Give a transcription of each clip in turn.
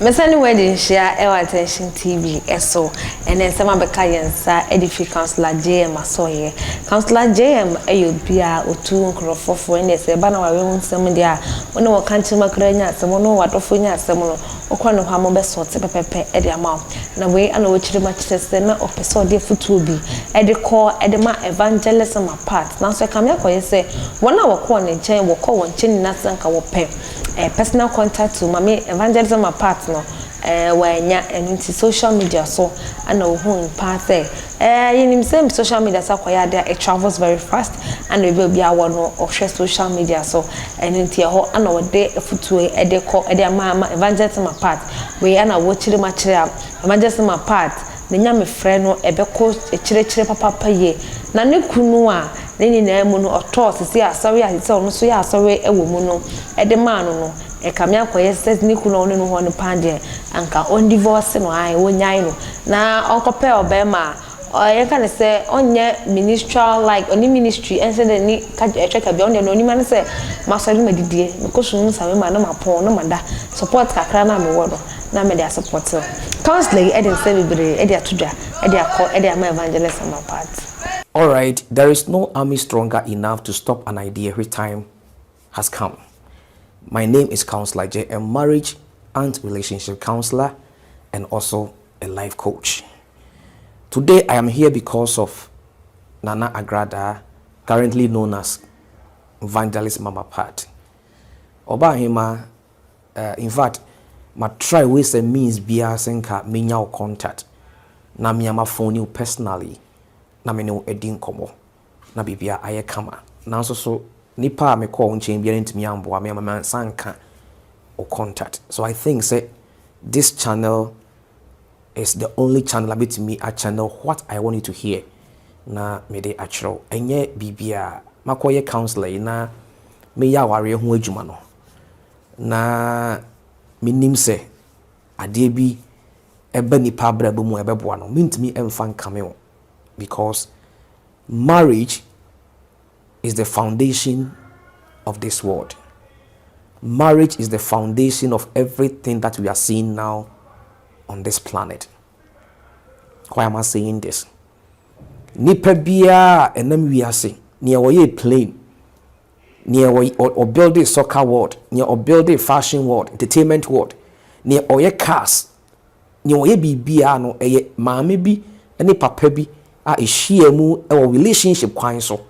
Mesani wedding share Ewa Attention TV eso and then some beka yensa edifi Councillor JM asoye. Councillor JM bia otu nkrofofo ene se ba na wawe nsem dia one wo kanche makra nya asem no wadofo nya asem no okwa no ha mo be sorte pepepe e de ama na we ana wo chiri ma chese na opeso de futu bi e de call e de ma evangelism apart na so kamya koye se wona wo ko ne nchen wo ko won nchen na sanka wo pe personal contact to mama evangelism apart no wanya enti social media so ana ohun pa say yinim same social media so kwaya there it travels very fast and we be awo no of social media so enti ho ana wo de futu e de ko e de mama evangelism apart we ana wo chiri ma chiri evangelism apart ne nya me frɛ no ebeko chire papa ye na ne kunu a ne nyina mu no oto sisi asɔre a sisi ono so ya asɔre ewo mu no e de ma no e kamia koye says ne kunu ono no ho ne pande anka on divorce no ai wonyai no na onkope obema ye kan say onye ministerial like oni ministry and say the ni ka cheka bi on no ni man say masori madidie because no same ma na mapon no mada support kakra na me wodo na me dey support counseling e dey say bibre e dey atodwa e dey akọ e dey am evangelism apart. All right, there is no army stronger enough to stop an idea every time has come. My name is Councillor J, a marriage and relationship counselor and also a life coach. Today I am here because of Nana Agradaa, currently known as Evangelist Mama Pat. Oba hima, in fact, ma try ways and means biya senka minya contact. Na miyama phone you personally. Na me no edin komo. Na bibia aye kama. Na so nipa me call unchain biya ntimi amboa me mama sanka or contact. So I think say this channel is the only channel about me a channel what I want you to hear. Na me de actual enye bibia makoye counselor na me ya ware ho adwuma no. Na minim se ade bi ebe nipa bra bo mu ebe boa no mintimi emfa nkame wo because marriage is the foundation of this world. Marriage is the foundation of everything that we are seeing now on this planet. Why am I saying this? Nipa bia enam wiase near wo ye plane near or build a soccer world near or build a fashion world entertainment world near or ye cars near ye bibia no eye maame bi ene papa bi a ehia mu e relationship kwan so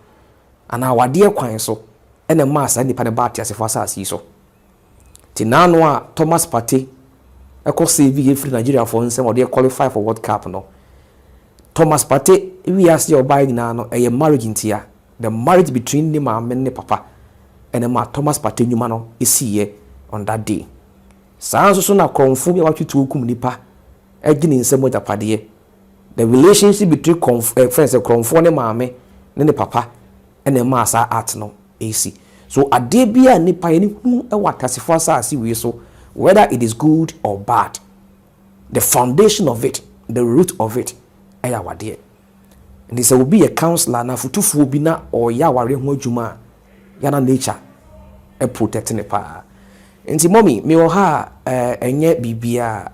ana wade kwan so ene maasa nipa ne ba tia sefo asasi so tinano a Thomas Partey eko CV free Nigeria for nsem or they qualify for World Cup no Thomas Partey we ask your buying na no a marriage intia the marriage between the mama and the papa and ma Thomas Partey nyuma no esi on that day saa so na konfu bi watwetu okum nipa agini nsem ojapade the relationship between friends konfu ne mama ne papa and ma sa art no esi so ade bia nipa ye ni hu e watasefo asasi we so whether it is good or bad the foundation of it the root of it aya wade and this will be a counselor na futufu bi na or ya ware ho adwuma ya na nature e protect ne pa enti mommy me wo ha enye bibia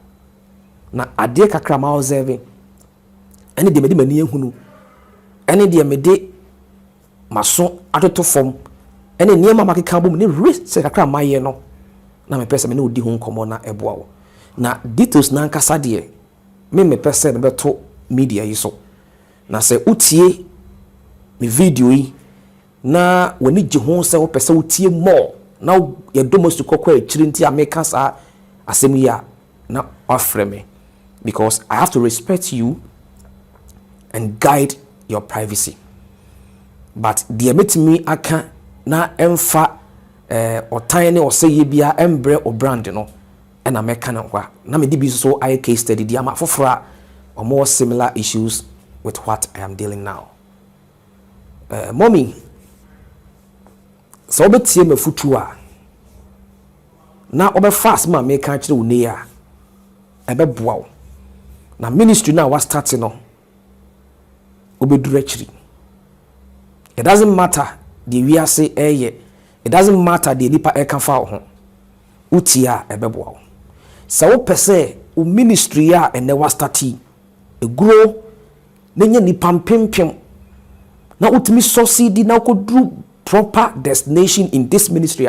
na ade kakra ma observing ene de mede mani ehunu ene de mede maso atoto fom ene niema makeka bom ne risk kakra maye no na me pese me no di ho nkomo na eboa wo na details na nkasa de me pese ne beto media yi so na se utie me video yi na woni gye ho se wo pese utie more na ye domos to kokwa akiri nti ameka sa asem yi a na offer me because I have to respect you and guide your privacy but the metimi aka na emfa otan ne oseye bia embre o brand no na meka na kwa na me di bi so I case study di ama fofora or more similar issues with what I am dealing now. Mommy, so betie me futu a na obe fast ma me kan kire woni a ebe boa wo na ministry na was starting no obeduru akiri. It doesn't matter the we are say it doesn't matter the nipa e kan fa ho utia ebe boa wo sa wo pese o ministry a ene wa starti e grow nenye ni pampempem na utimi succeed na ko do proper destination in this ministry.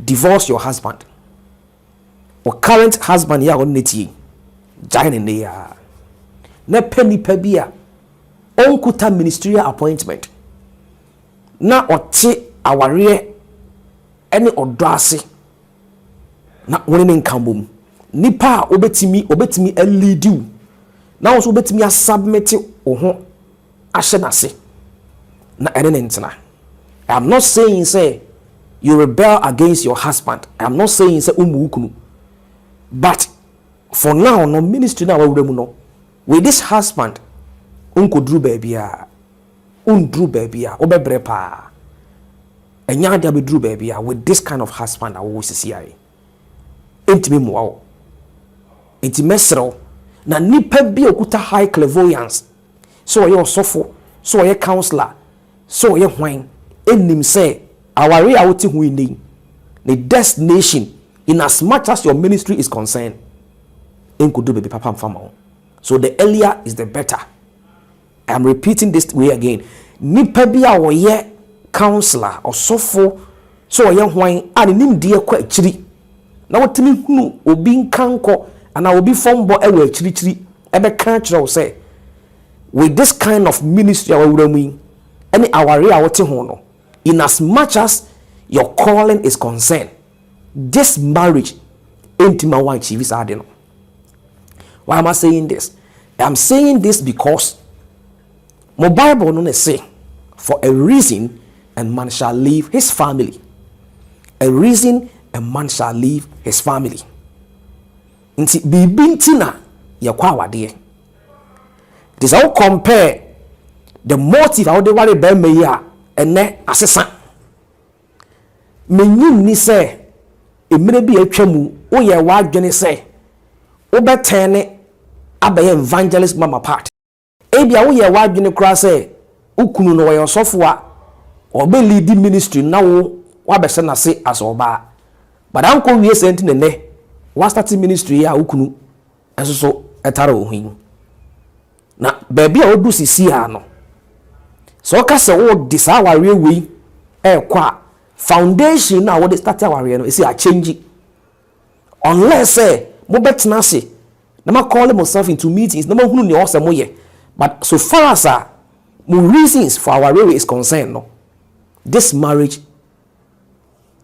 Divorce your husband or current husband ya on neti jaine ne ya na penny pebia onkuta ministerial appointment na ote aware any odase na woni nkambom nipa obetimi a lead you na also obetimi a submit ho ahye nase na ene ntena. I'm not saying say you rebel against your husband. I'm not saying say umukunu. But for now, no ministry na wawuremu no. With this husband, unkodru baby undru baby obebre pa. Enya dia be dru baby with this kind of husband I will see ai. Entimi mo. Enti mesro na nipa bi okuta high clairvoyance. So you sofo, so you counselor, so you hwan. Enim say our reality winning the destination in as much as your ministry is concerned in could do baby papa farmer. So the earlier is the better. I am repeating this way again. Nipa bia wo ye counselor or sofo so ye hwan and nim die kwa chiri na wotimi hunu obi nkanko and obi fombo ewe chiri ebe kan kire say with this kind of ministry awuramu any our reality ho no. In as much as your calling is concerned, this marriage ain't my one chief is adding. Why am I saying this? I'm saying this because my Bible no say for a reason a man shall leave his family. A reason a man shall leave his family. Nti bibintina ya kwa wade. This how compare the motive how they want to be ya. Ene asesa menyim ni se emire bi atwamu wo ye wadwene se wo betene abaye evangelist mama part ebia wo ye wadwene kura se ukunu no wo sofo a obe lead ministry na wo wabese na se asoba but anko wie sent ne wa start ministry ya ukunu enso so etara ohin na baby a odu sisi ha no so kase wo disa ware we kwa foundation na wo de start ware no isi a change unless mo betena se na ma call myself into meetings na ma hunu ne ose mo ye but so far as mo reasons for our way is concerned no this marriage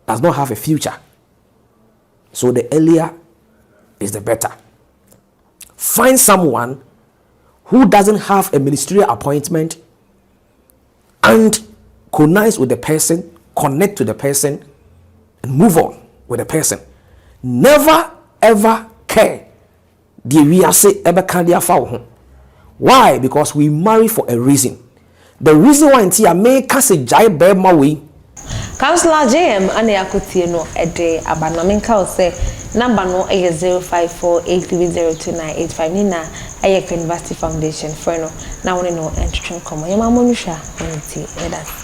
does not have a future, so the earlier is the better. Find someone who doesn't have a ministerial appointment and connive with the person, connect to the person, and move on with the person. Never ever care the we are say ever can dia fa. Why? Because we marry for a reason. The reason why intia make us a jai bear my way. Councillor JM ane yakutie no ede abanamenka o se number no e 0548302985 ni na Ayek University Foundation for no na woni no entwetwe komo yema monhwa onti edas